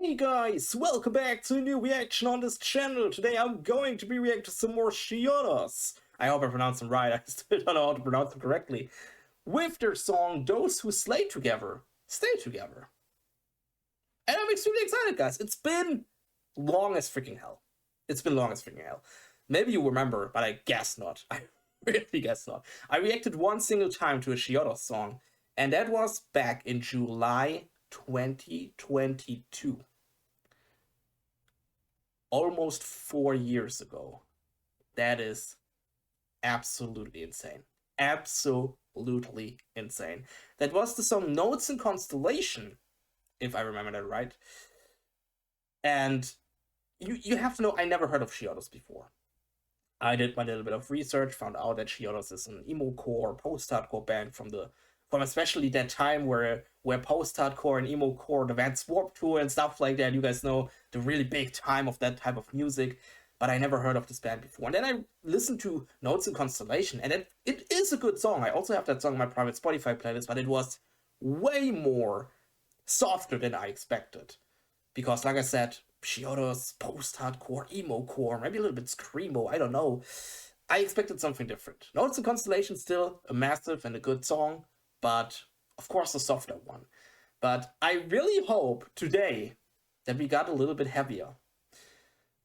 Hey guys, welcome back to a new reaction on this channel. Today I'm going to be reacting to some more Chiodos. I hope I pronounced them right, I still don't know how to pronounce them correctly. With their song, Those Who Slay Together, Stay Together. And I'm extremely excited, guys. It's been long as freaking hell. It's been long as freaking hell. Maybe you remember, but I guess not. I really guess not. I reacted one single time to a Chiodos song, and that was back in July 2022. Almost 4 years ago. That is absolutely insane. Absolutely insane. That was the song Notes in Constellation, if I remember that right. And you have to know, I never heard of Chiodos before. I did my little bit of research, found out that Chiodos is an emo-core, post-hardcore band from especially that time where post-hardcore and emo-core, the Vans Warped Tour and stuff like that, you guys know, the really big time of that type of music, but I never heard of this band before. And then I listened to Notes in Constellation, and it is a good song. I also have that song in my private Spotify playlist, but it was way more softer than I expected. Because, like I said, Chiodos, post-hardcore, emo-core, maybe a little bit screamo, I don't know. I expected something different. Notes in Constellation, still a massive and a good song, but of course a softer one. But I really hope today that we got a little bit heavier.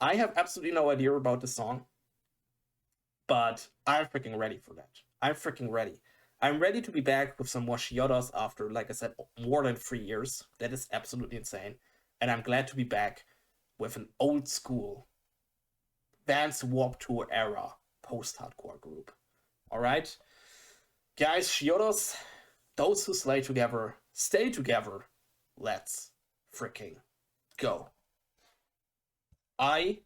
I have absolutely no idea about the song, but I'm freaking ready for that. I'm freaking ready. I'm ready to be back with some more Chiodos after, like I said, more than 3 years. That is absolutely insane. And I'm glad to be back with an old school Vans Warped Tour era post-hardcore group. Alright? Guys, Chiodos, those who slay together, stay together. Let's freaking go. I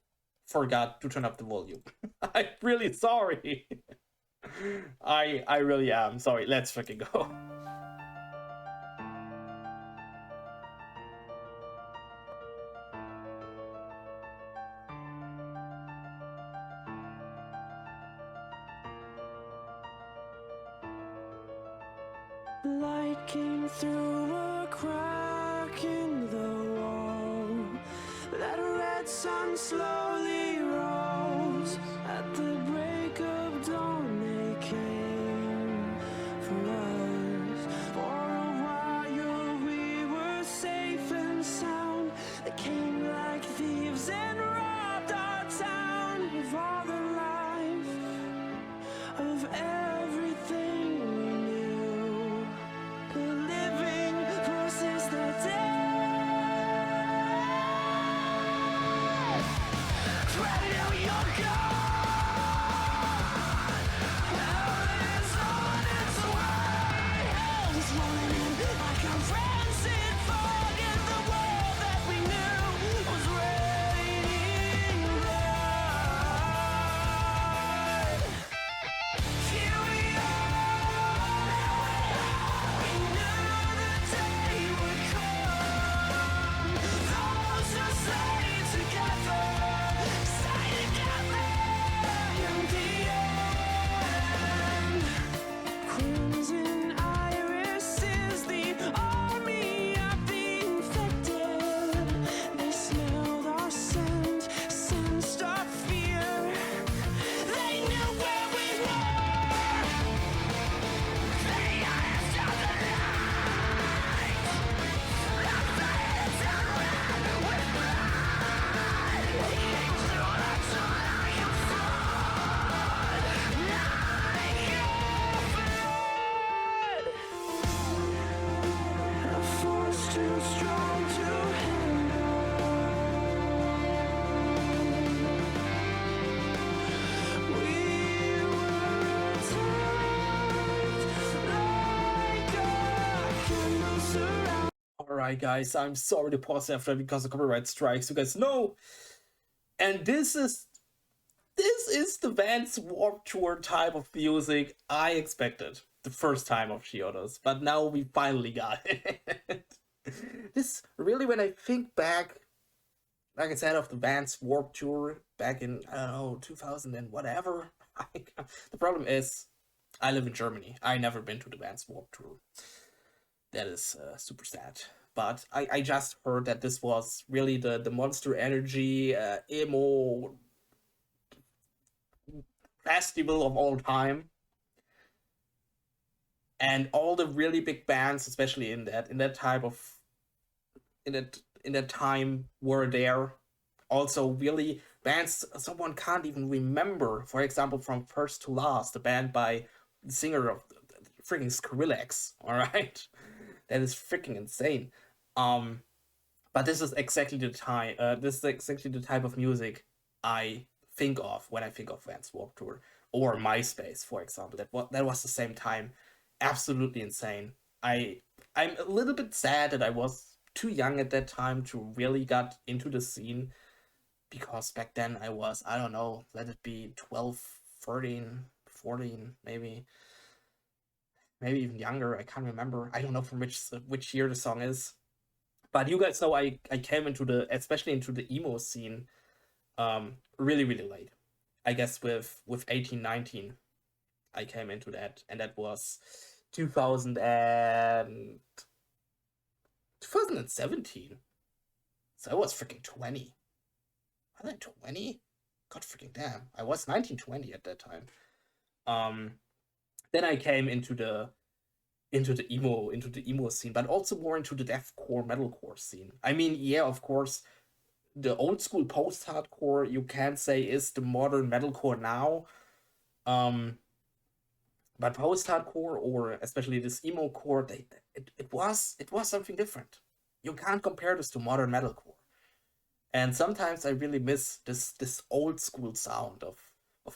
forgot to turn up the volume. I'm really sorry. I really am sorry. Let's freaking go. Light came through a crack in the wall. That red sun slowly rose. At the break of dawn they came for us. For a while we were safe and sound. They came like thieves and robbed our town of all the life, of everything we knew. The living versus the dead. Right now you're gone. Hell is on its way. Hell is rolling in like a rancid fog, and the world that we knew was raining blood. Here we are. We knew the day would come. Those who stay together, stay together in the end. Crimson iris is the army of the infected. They smelled our scent, sensed our fear. They knew where we were. They eyes of the night. The veins are red with blood. They came through the door like a flood. Like a flood. A force too strong to handle. We were attacked like a candle surround. Alright guys, I'm sorry to pause after that because of copyright strikes, you guys know. And this is the Vans Warped Tour type of music I expected the first time of Chiodos, but now we finally got it. This really, when I think back, like I said, of the Vans Warped Tour back in, I don't know, 2000 and whatever. The problem is, I live in Germany. I never been to the Vans Warped Tour. That is super sad. but I just heard that this was really the Monster Energy emo festival of all time, and all the really big bands, especially in that type of in that time, were there. Also, really bands someone can't even remember. For example, from First to Last, the band by the singer of freaking Skrillex. All right, that is freaking insane. Um, but this is exactly the time. This is exactly the type of music I think of when I think of Vans Warped Tour or MySpace, for example. That was the same time. Absolutely insane. I'm a little bit sad that I was too young at that time to really got into the scene, because back then I was, I don't know, let it be 12, 13, 14, maybe even younger. I can't remember. I don't know from which year the song is. But you guys know I came into especially into the emo scene really really late. I guess with 18, 19 I came into that, and that was 2000 and 2017. So I was freaking 20. Was I 20? God freaking damn. I was 19, 20 at that time. Um then I came into the emo scene, but also more into the deathcore metalcore scene. I mean, yeah, of course, the old school post hardcore you can say is the modern metalcore now. Um, but post hardcore, or especially this emo core, it was something different. You can't compare this to modern metalcore. And sometimes I really miss this old school sound of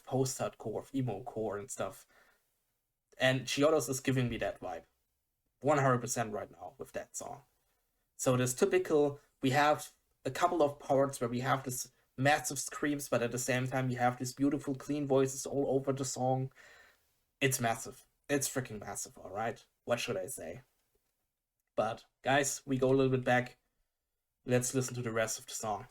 post hardcore, of emo core and stuff. And Chiodos is giving me that vibe 100% right now with that song. So this typical, we have a couple of parts where we have this massive screams, but at the same time we have these beautiful clean voices all over the song. It's massive. It's freaking massive, all right? What should I say? But guys, we go a little bit back. Let's listen to the rest of the song.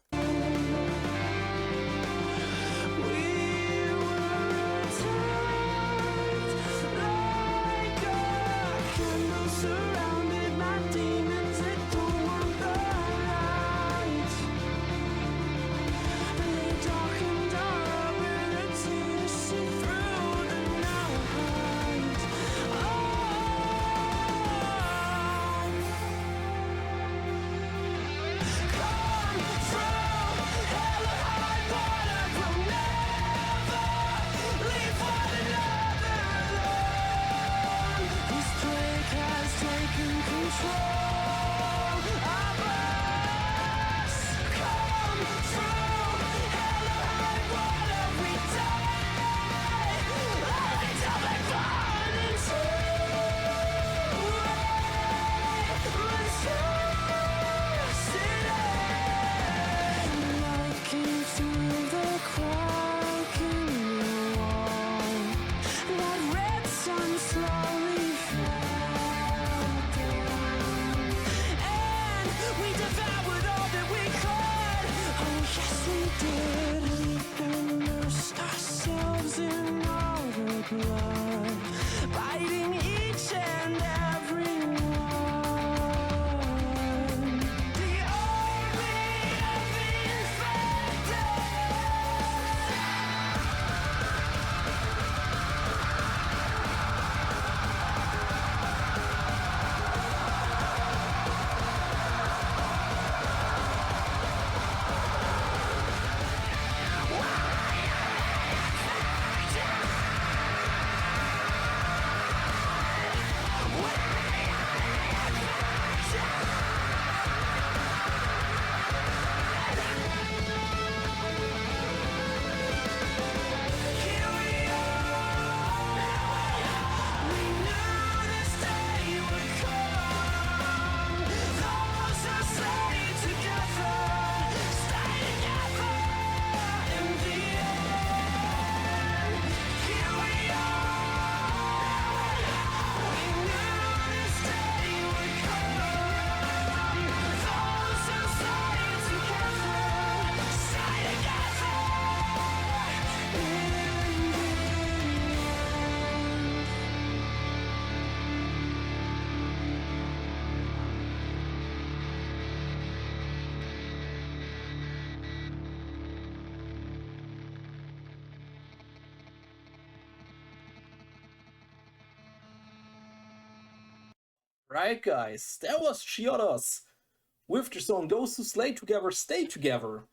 Right, guys, that was Chiodos with the song Those Who Slay Together Stay Together.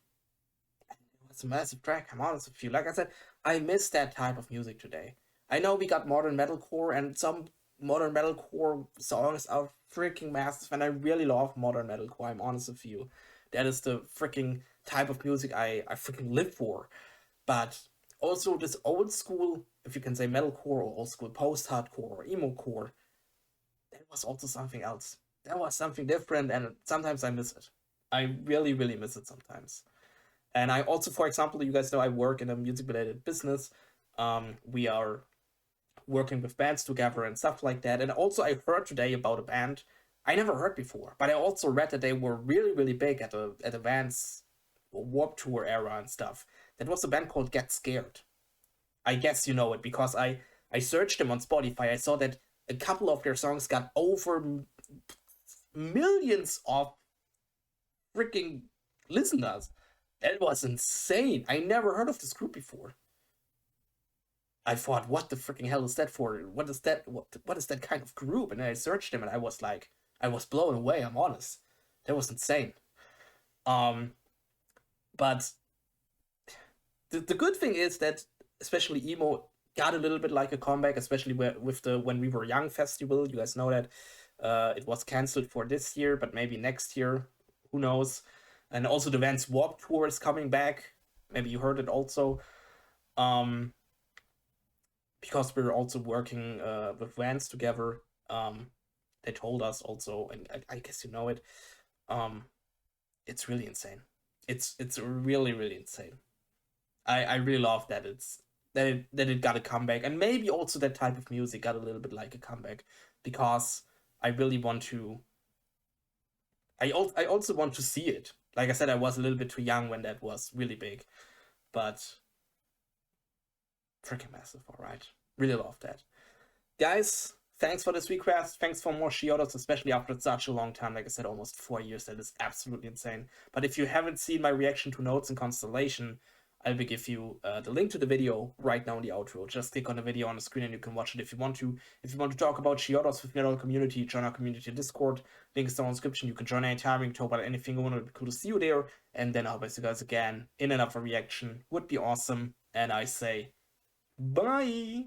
It's a massive track, I'm honest with you. Like I said, I miss that type of music today. I know we got modern metalcore, and some modern metalcore songs are freaking massive, and I really love modern metalcore, I'm honest with you. That is the freaking type of music I freaking live for. But also this old school, if you can say metalcore or old school post-hardcore or emo core, that was also something else. That was something different, and sometimes I miss it. I really, really miss it sometimes. And I also, for example, you guys know I work in a music related business. We are working with bands together and stuff like that. And also, I heard today about a band I never heard before, but I also read that they were really, really big at the Vans Warp Tour era and stuff. That was a band called Get Scared. I guess you know it because I searched them on Spotify. I saw that a couple of their songs got over millions of freaking listeners. That was insane. I never heard of this group before. I thought, what the freaking hell is that for? What is that? What is that kind of group? And then I searched them, and I was like, I was blown away. I'm honest. That was insane. Um, but the good thing is that especially emo got a little bit like a comeback, especially with the When We Were Young festival. You guys know that it was canceled for this year, but maybe next year. Who knows? And also the Vans Warp Tour is coming back. Maybe you heard it also. Um, because we're also working with Vans together. They told us also, and I guess you know it. Um, it's really insane. It's really really insane. I really love that that it got a comeback, and maybe also that type of music got a little bit like a comeback, because I really want to. I also want to see it. Like I said, I was a little bit too young when that was really big, but freaking massive. All right, really love that, guys. Thanks for this request. Thanks for more Chiodos, especially after such a long time. Like I said, almost 4 years. That is absolutely insane. But if you haven't seen my reaction to Notes and Constellation, I will give you the link to the video right now in the outro. Just click on the video on the screen and you can watch it if you want to. If you want to talk about Chiodos with me in our community, join our community Discord. Link is down in the description. You can join anytime. You can talk about anything you want. It would be cool to see you there. And then I'll see you guys again in another reaction. Would be awesome. And I say, bye!